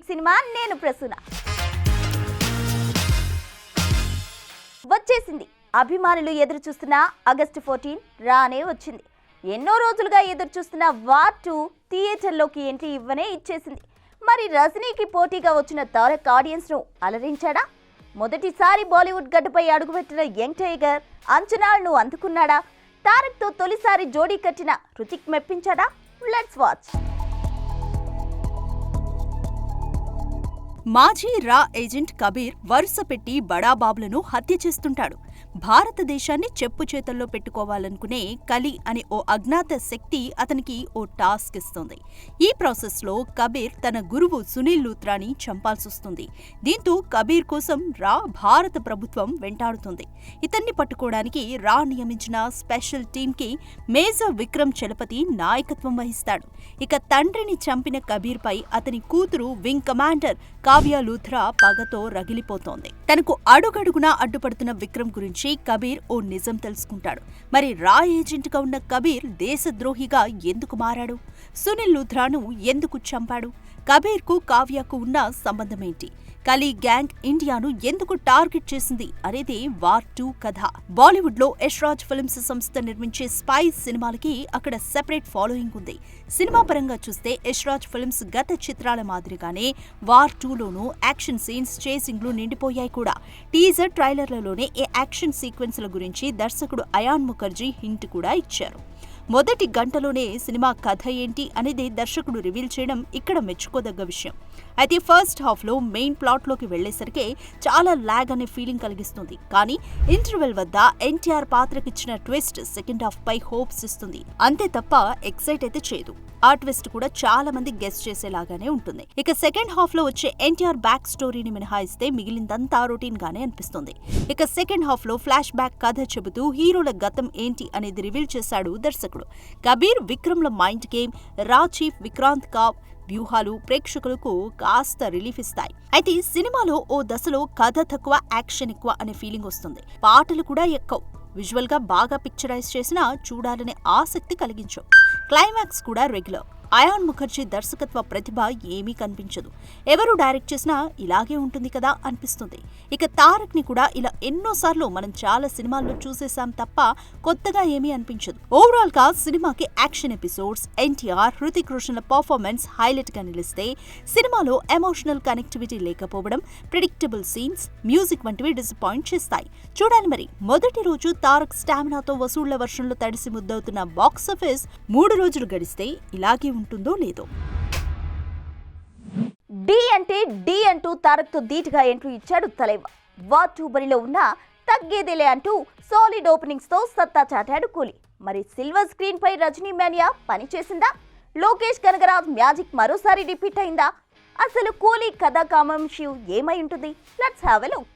Cinema నేను ప్రసూన వచ్చేసింది. అభిమానులు ఎదురు చూస్తున్న ఆగస్టు 14 రానే వచ్చింది. ఎన్నో రోజులుగా ఎదురు చూస్తున్న వార్ 2 థియేటర్లోకి ఎంట్రీ ఇవ్వనే ఇచ్చేసింది. మరి రజనీకి పోటీగా వచ్చిన తారక్ ఆడియన్స్ ను అలరించాడా? మొదటిసారి బాలీవుడ్ గడ్డపై అడుగుపెట్టిన యంగ్ టైగర్ అంచనాలను అందుకున్నాడా? తారక్ తో తొలిసారి జోడీ కట్టిన హృతిక్ మెప్పించాడా? Let's watch. మాజీ రా ఏజెంట్ కబీర్ వరుస పెట్టి బడాబాబులను హత్య చేస్తుంటాడు. భారతదేశాన్ని చెప్పు చేతల్లో పెట్టుకోవాలనుకునే కలి అనే ఓ అజ్ఞాత శక్తి అతనికి ఓ టాస్క్ ఇస్తుంది. ఈ ప్రాసెస్లో కబీర్ తన గురువు సునీల్ లూథ్రాని చంపాల్సొస్తుంది. దీంతో కబీర్ కోసం రా భారత ప్రభుత్వం వెంటాడుతుంది. ఇతన్ని పట్టుకోవడానికి రా నియమించిన స్పెషల్ టీంకి మేజర్ విక్రమ్ చలపతి నాయకత్వం వహిస్తాడు. ఇక తండ్రిని చంపిన కబీర్పై అతని కూతురు వింగ్ కమాండర్ కావ్య లూథ్రా పగతో రగిలిపోతోంది. తనకు అడుగడుగునా అడ్డుపడుతున్న విక్రమ్ గురించి కబీర్ ఓ నిజం తెలుసుకుంటాడు. మరి రా ఏజెంట్ గా ఉన్న కబీర్ దేశద్రోహిగా ఎందుకు మారాడు? సునీల్ లూథ్రాను ఎందుకు చంపాడు? కబీర్ కు కావ్యకు ఉన్న సంబంధమేంటి? కలీ గ్యాంగ్ ఇండియాను ఎందుకు టార్గెట్ చేసింది అనేది వార్ 2 కథ. బాలీవుడ్ లో యశ్రాజ్ ఫిల్మ్స్ సంస్థ నిర్మించే స్పై సినిమాలకి అక్కడ సెపరేట్ ఫాలోయింగ్ ఉంది. సినిమా పరంగా చూస్తే యశ్రాజ్ ఫిల్మ్స్ గత చిత్రాల మాదిరిగానే వార్ 2లోనూ యాక్షన్ సీన్స్, చేసింగ్లు నిండిపోయాయి కూడా. టీజర్, ట్రైలర్లలోనే ఈ యాక్షన్ సీక్వెన్స్ల గురించి దర్శకుడు అయాన్ ముఖర్జీ హింట్ కూడా ఇచ్చారు. మొదటి గంటలోనే సినిమా కథ ఏంటి అనేది దర్శకుడు రివీల్ చేయడం ఇక్కడ మెచ్చుకోదగ్గ విషయం. అయితే ఫస్ట్ హాఫ్లో మెయిన్ ప్లాట్లోకి వెళ్లేసరికి చాలా లాగ్ అనే ఫీలింగ్ కలిగిస్తుంది. కానీ ఇంటర్వెల్ వద్ద ఎన్టీఆర్ పాత్రకిచ్చిన ట్విస్ట్ సెకండ్ హాఫ్ పై హోప్స్ ఇస్తుంది. అంతే తప్ప ఎక్సైట్ అయితే చేయదు. ఆ ట్విస్ట్ కూడా చాలా మంది గెస్ చేసేలాగానే ఉంటుంది. ఇక సెకండ్ హాఫ్ లో వచ్చే ఎన్టీఆర్ బ్యాక్ స్టోరీని మినహాయిస్తే మిగిలిందంతా రొటీన్ గానే అనిపిస్తుంది. ఇక సెకండ్ హాఫ్ లో ఫ్లాష్ బ్యాక్ కథ చెబుతూ హీరోల గతం ఏంటి అనేది రివీల్ చేశాడు దర్శకుడు. కబీర్, విక్రమ్ల మైండ్ గేమ్, రా చీఫ్ విక్రాంత్ కావ్ వ్యూహాలు ప్రేక్షకులకు కాస్త రిలీఫ్ ఇస్తాయి. అయితే సినిమాలో ఓ దశలో కథ తక్కువ, యాక్షన్ ఎక్కువ అనే ఫీలింగ్ వస్తుంది. పాటలు కూడా ఎక్కువ. విజువల్ గా బాగా పిక్చరైజ్ చేసినా చూడాలనే ఆసక్తి కలిగించవు. క్లైమాక్స్ కూడా రెగ్యులర్. అయాన్ ముఖర్జీ దర్శకత్వ ప్రతిభ ఏమీ కనిపించదు. ఎవరు డైరెక్ట్ చేసినా ఇలాగే ఉంటుంది కదా అనిపిస్తుంది. ఇక తారక్ ని కూడా ఇలా ఎన్నోసార్లు మనం చాలా సినిమాల్లో చూసేసాం తప్ప కొత్తగా ఏమీ అనిపించదు. ఓవరాల్ గా సినిమాకి యాక్షన్ ఎపిసోడ్స్, ఎన్టీఆర్, హృతిక్ రోషన్ల పర్ఫార్మెన్స్ హైలైట్ గా నిలిస్తే సినిమాలో ఎమోషనల్ కనెక్టివిటీ లేకపోవడం, ప్రిడిక్టబుల్ సీన్స్, మ్యూజిక్ వంటివి డిసప్పాయింట్ చేస్తాయి. చూడాలి మరి. మొదటి రోజు తారక్ స్టామినాతో వసూళ్ల వర్షంలో తడిసి ముద్దవుతున్న బాక్సాఫీస్ 3 రోజులు గడిస్తే ఇలాగే ఉంటుందో లేదో. డి అంటూ తారక్ తో ధీటుగా ఎంట్రీ ఇచ్చాడు తలైవా. వార్ 2 బరిలో ఉన్న తగ్గేదేలే అంటూ సాలిడ్ ఓపెనింగ్స్ తో సత్తా చాటాడు కూలీ. మరి సిల్వర్ స్క్రీన్ పై రజనీ మేనియా పనిచేసిందా? లోకేష్ కనగరాజ్ మ్యాజిక్ మరోసారి రిపీట్ అయిందా? అసలు కూలీ కథా కామాంశం ఏమై ఉంటుంది? Let's have a look.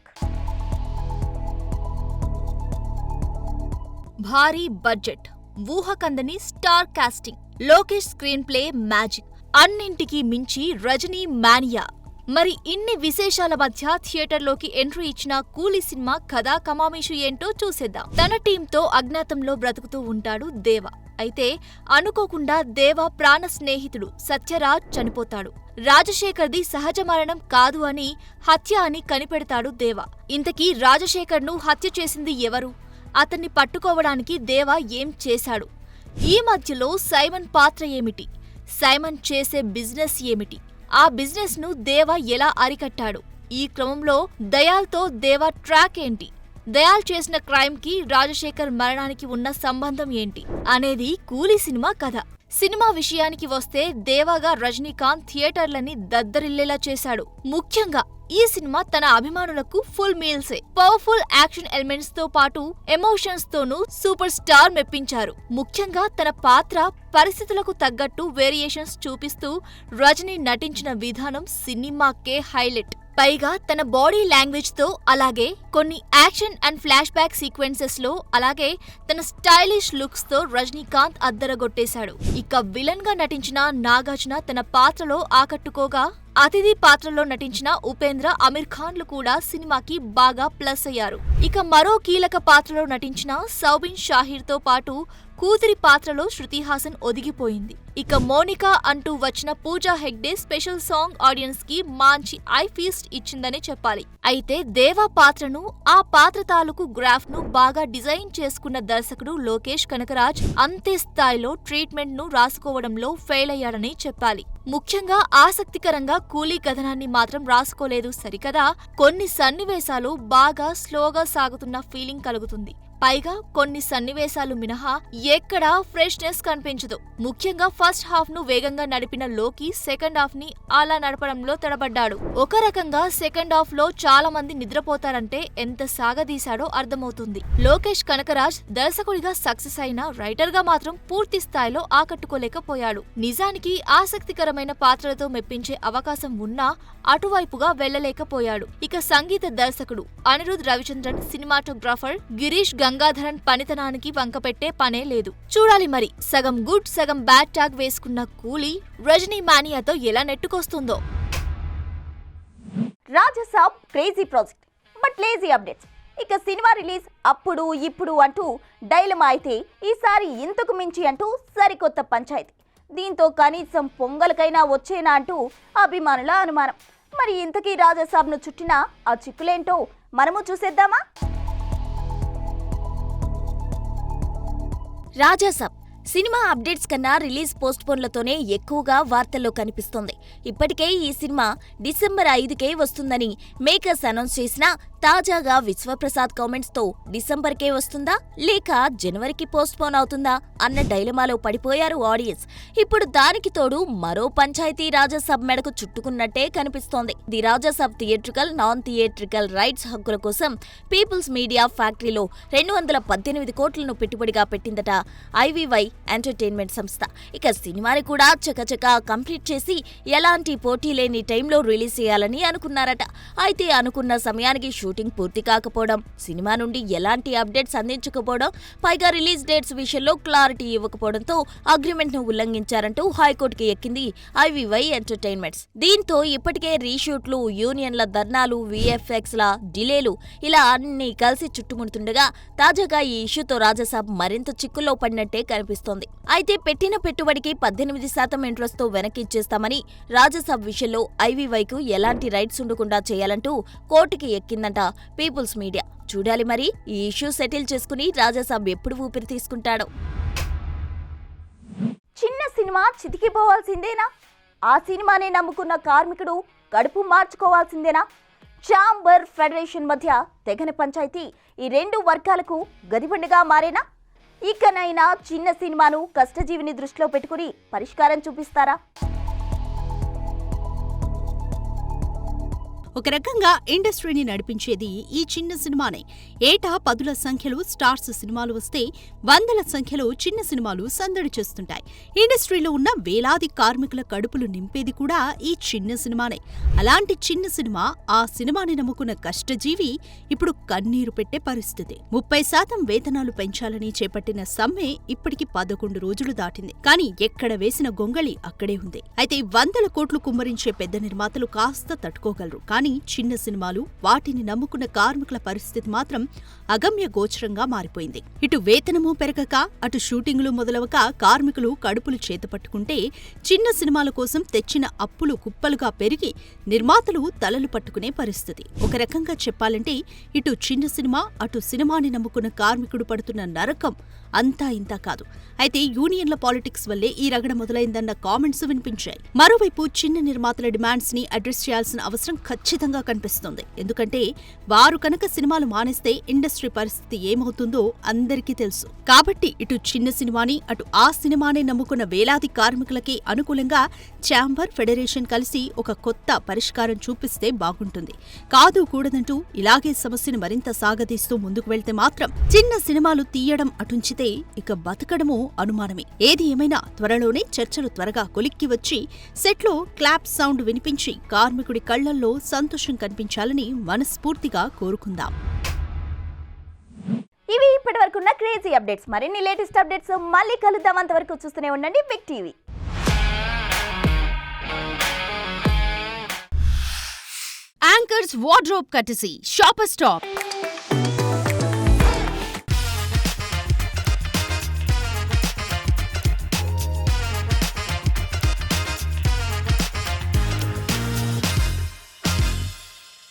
భారీ బడ్జెట్, ఊహకందని star casting, Lokesh screenplay magic, అన్నింటికీ మించి రజనీ మానియా. మరి ఇన్ని విశేషాల మధ్య థియేటర్లోకి ఎంట్రీ ఇచ్చిన కూలీ సినిమా కథా కమామీషు ఏంటో చూసేద్దాం. తన టీంతో అజ్ఞాతంలో బ్రతుకుతూ ఉంటాడు దేవ. అయితే అనుకోకుండా దేవ ప్రాణ స్నేహితుడు సత్యరాజ్ చనిపోతాడు. రాజశేఖర్ది సహజ మరణం కాదు అని, హత్య అని కనిపెడతాడు దేవ. ఇంతకీ రాజశేఖర్ను హత్య చేసింది ఎవరు? అతన్ని పట్టుకోవడానికి దేవ ఏం చేశాడు? ఈ మధ్యలో సైమన్ పాత్ర ఏమిటి? సైమన్ చేసే బిజినెస్ ఏమిటి? ఆ బిజినెస్ ను దేవ ఎలా అరికట్టాడు? ఈ క్రమంలో దయాల్తో దేవ ట్రాక్ ఏంటి? దయాల్ చేసిన క్రైమ్ కి రాజశేఖర్ మరణానికి ఉన్న సంబంధం ఏంటి అనేది కూలీ సినిమా కథ. సినిమా విషయానికి వస్తే దేవాగా రజనీకాంత్ థియేటర్లని దద్దరిల్లేలా చేశాడు. ముఖ్యంగా ఈ సినిమా తన అభిమానులకు ఫుల్ మీల్సే. పవర్ఫుల్ యాక్షన్ ఎలిమెంట్స్ తో పాటు ఎమోషన్స్ తోనూ సూపర్ స్టార్ మెప్పించారు. ముఖ్యంగా తన పాత్ర పరిస్థితులకు తగ్గట్టు వేరియేషన్స్ చూపిస్తూ రజనీ నటించిన విధానం సినిమాకే హైలైట్. పైగా తన బాడీ లాంగ్వేజ్ తో, అలాగే కొన్ని action and flash back sequences లో, అలాగే తన స్టైలిష్ లుక్స్ తో రజనీకాంత్ అద్దరగొట్టేశాడు. ఇక విలన్ గా నటించిన నాగార్జున తన పాత్రలో ఆకట్టుకోగా, అతిథి పాత్రలో నటించిన ఉపేంద్ర, అమీర్ ఖాన్లు కూడా సినిమాకి బాగా ప్లస్ అయ్యారు. ఇక మరో కీలక పాత్రలో నటించిన సౌబిన్ షాహీర్ తో పాటు కూతురి పాత్రలో శృతి హాసన్ ఒదిగిపోయింది. ఇక మోనికా అంటూ వచ్చిన Pooja Hegde special song audience కి మంచి ఐ ఫీస్ట్ ఇచ్చిందనే చెప్పాలి. అయితే దేవా పాత్రను, ఆ పాత్ర తాలూకు గ్రాఫ్ ను బాగా డిజైన్ చేసుకున్న దర్శకుడు లోకేష్ కనకరాజ్ అంతే స్థాయిలో ట్రీట్మెంట్ ను రాసుకోవడంలో ఫెయిల్ అయ్యాడని చెప్పాలి. ముఖ్యంగా ఆసక్తికరంగా కూలీ కథనాన్ని మాత్రం రాసుకోలేదు సరికదా, కొన్ని సన్నివేశాలు బాగా స్లోగా సాగుతున్న ఫీలింగ్ కలుగుతుంది. పైగా కొన్ని సన్నివేశాలు మినహా ఎక్కడా ఫ్రెష్నెస్ కనిపించదు. ముఖ్యంగా ఫస్ట్ హాఫ్ ను వేగంగా నడిపిన లోకి సెకండ్ హాఫ్ ని అలా నడపడంలో తడబడ్డాడు. ఒక రకంగా సెకండ్ హాఫ్ లో చాలా మంది నిద్రపోతారంటే ఎంత సాగదీశాడో అర్థమవుతుంది. లోకేష్ కనకరాజ్ దర్శకుడిగా సక్సెస్ అయినా రైటర్ గా మాత్రం పూర్తి స్థాయిలో ఆకట్టుకోలేకపోయాడు. నిజానికి ఆసక్తికరమైన పాత్రలతో మెప్పించే అవకాశం ఉన్నా అటువైపుగా వెళ్లలేకపోయాడు. ఇక సంగీత దర్శకుడు అనిరుద్ రవిచంద్రన్, సినిమాటోగ్రాఫర్ గిరీష్ గంగాధరన్ పనితనానికి వంకపెట్టే పనే లేదు. చూడాలి మరి సగం గుడ్ సగం బ్యాడ్ టాగ్ వేసుకున్న కూలీ రజనీ మానియాతో ఎలా నెట్టుకొస్తుందో. Rajasaab crazy project but lazy updates. ఇక సినిమా రిలీజ్ అప్పుడు ఇప్పుడు అంటూ డైలమా అయితే ఈసారి ఇంతకు మించి అంటూ సరికొత్త పంచాయతీ. దీంతో కనీసం పొంగల్కైనా వచ్చేనా అంటూ అభిమానుల అనుమానం. మరి ఇంతకీ రాజసాబ్ను చుట్టిన ఆ చిక్కులేంటో మనము చూసేద్దామా? రాజాసాబ్ సినిమా అప్డేట్స్ కన్నా రిలీజ్ పోస్ట్పోన్లతోనే ఎక్కువగా వార్తల్లో కనిపిస్తోంది. ఇప్పటికే ఈ సినిమా డిసెంబర్ 5కే వస్తుందని మేకర్స్ అనౌన్స్ చేసినా తాజాగా విశ్వప్రసాద్ కామెంట్స్ తో డిసెంబర్కే వస్తుందా లేక జనవరికి పోస్ట్పోన్ అవుతుందా అన్న డైలమాలో పడిపోయారు ఆడియన్స్. ఇప్పుడు దానికి తోడు మరో పంచాయతీ రాజాసాబ్ మెడకు చుట్టుకున్నట్టే కనిపిస్తోంది. The Raja Saab theatrical, non theatrical rights హక్కుల కోసం పీపుల్స్ మీడియా ఫ్యాక్టరీలో 218 కోట్లను పెట్టుబడిగా పెట్టిందట ఐవీవై ఎంటర్టైన్మెంట్ సంస్థ. ఇక సినిమాని కూడా చకచకా కంప్లీట్ చేసి ఎలాంటి పోటీ లేని టైంలో రిలీజ్ చేయాలని అనుకున్నారట. అయితే అనుకున్న సమయానికి షూటింగ్ పూర్తి కాకపోవడం, సినిమా నుండి ఎలాంటి అప్డేట్స్ అందించకపోవడం, పైగా రిలీజ్ డేట్స్ విషయంలో క్లారిటీ ఇవ్వకపోవడంతో అగ్రిమెంట్ ను ఉల్లంఘించారంటూ హైకోర్టుకి ఎక్కింది ఐవీవై ఎంటర్టైన్మెంట్స్. దీంతో ఇప్పటికే రీషూట్లు, యూనియన్ల ధర్నాలు, విఎఫ్ఎక్స్ ల డిలేలు ఇలా అన్ని కలిసి చుట్టుముడుతుండగా తాజాగా ఈ ఇష్యూతో రాజాసాబ్ మరింత చిక్కుల్లో పడినట్టే కనిపిస్తోంది. అయితే పెట్టిన పెట్టుబడికి 18% ఇంట్రెస్ట్ తో వెనక్కిచ్చేస్తామని, రాజాసాబ్ విషయంలో ఐవీవైకు ఎలాంటి రైట్స్ ఉండకుండా చేయాలంటూ కోర్టుకి ఎక్కిందంట పీపుల్స్ మీడియా. చూడాలి మరి ఈ ఇష్యూ సెటిల్ చేసుకుని రాజాసాబ్ ఎప్పుడు ఊపిరి తీసుకుంటాడో. చిన్న సినిమా చితికిపోవాల్సిందేనా? ఆ సినిమానే నమ్ముకున్న కార్మికుడు కడుపు మార్చుకోవాల్సిందేనా? ఛాంబర్, ఫెడరేషన్ మధ్య తెగని పంచాయతీ ఈ రెండు వర్గాలకు గదిబండిగా మారేనా? ఇకనైనా చిన్న సినిమాను కష్టజీవిని దృష్టిలో పెట్టుకుని పరిష్కారం చూపిస్తారా? ఒక రకంగా ఇండస్ట్రీని నడిపించేది ఈ చిన్న సినిమానే. ఏటా 10ల సంఖ్యలో స్టార్స్ సినిమాలు వస్తే 100ల సంఖ్యలో చిన్న సినిమాలు సందడి చేస్తుంటాయి. ఇండస్ట్రీలో ఉన్న వేలాది కార్మికుల కడుపులు నింపేది కూడా ఈ చిన్న సినిమానే. అలాంటి చిన్న సినిమా, ఆ సినిమాని నమ్ముకున్న కష్టజీవి ఇప్పుడు కన్నీరు పెట్టే పరిస్థితి. 30% వేతనాలు పెంచాలని చేపట్టిన సమ్మె ఇప్పటికి 11 రోజులు దాటింది. కానీ ఎక్కడ వేసిన గొంగళి అక్కడే ఉంది. అయితే 100ల కోట్లు కుమ్మరించే పెద్ద నిర్మాతలు కాస్త తట్టుకోగలరు. కానీ చిన్న సినిమాలు, వాటిని నమ్ముకున్న కార్మికుల పరిస్థితి మాత్రం అగమ్య గోచరంగా మారిపోయింది. ఇటు వేతనము పెరగక, అటు షూటింగులు మొదలవక కార్మికులు కడుపులు చేతపట్టుకుంటే, చిన్న సినిమాల కోసం తెచ్చిన అప్పులు కుప్పలుగా పెరిగి నిర్మాతలు తలలు పట్టుకునే పరిస్థితి. ఒక రకంగా చెప్పాలంటే ఇటు చిన్న సినిమా, అటు సినిమాని నమ్ముకున్న కార్మికుడు పడుతున్న నరకం అంతా ఇంతా కాదు. అయితే యూనియన్ల పాలిటిక్స్ వల్లే ఈ రగడ మొదలైందన్న కామెంట్స్ వినిపించాయి. మరోవైపు చిన్న నిర్మాతల డిమాండ్స్ ని అడ్రస్ చేయాల్సిన అవసరం ఖచ్చితంగా కనిపిస్తోంది. ఎందుకంటే వారు కనుక సినిమాలు మానేస్తే ఇండస్ట్రీ పరిస్థితి ఏమవుతుందో అందరికీ తెలుసు. కాబట్టి ఇటు చిన్న సినిమాని, అటు ఆ సినిమానే నమ్ముకున్న వేలాది కార్మికులకి అనుకూలంగా ఛాంబర్, ఫెడరేషన్ కలిసి ఒక కొత్త పరిష్కారం చూపిస్తే బాగుంటుంది. కాదు కూడదంటూ ఇలాగే సమస్యను మరింత సాగదీస్తూ ముందుకు వెళ్తే మాత్రం చిన్న సినిమాలు తీయడం అటుంచితే ఇక బతకడమో అనుమానమే. ఏది ఏమైనా త్వరలోనే చర్చలు త్వరగా కొలిక్కి వచ్చి సెట్లో క్లాప్ సౌండ్ వినిపించి కార్మికుడి కళ్లల్లో సంతోషం కనిపించాలని మనస్ఫూర్తిగా కోరుకుందాం. ఇవి ఇప్పటివరకున్న క్రేజీ అప్డేట్స్. మరిన్ని లేటెస్ట్ అప్డేట్స్ మళ్ళీ కలుద్దాం. అంతవరకు చూస్తూనే ఉండండి Big TV. Anchor's wardrobe courtesy, Shopper Stop.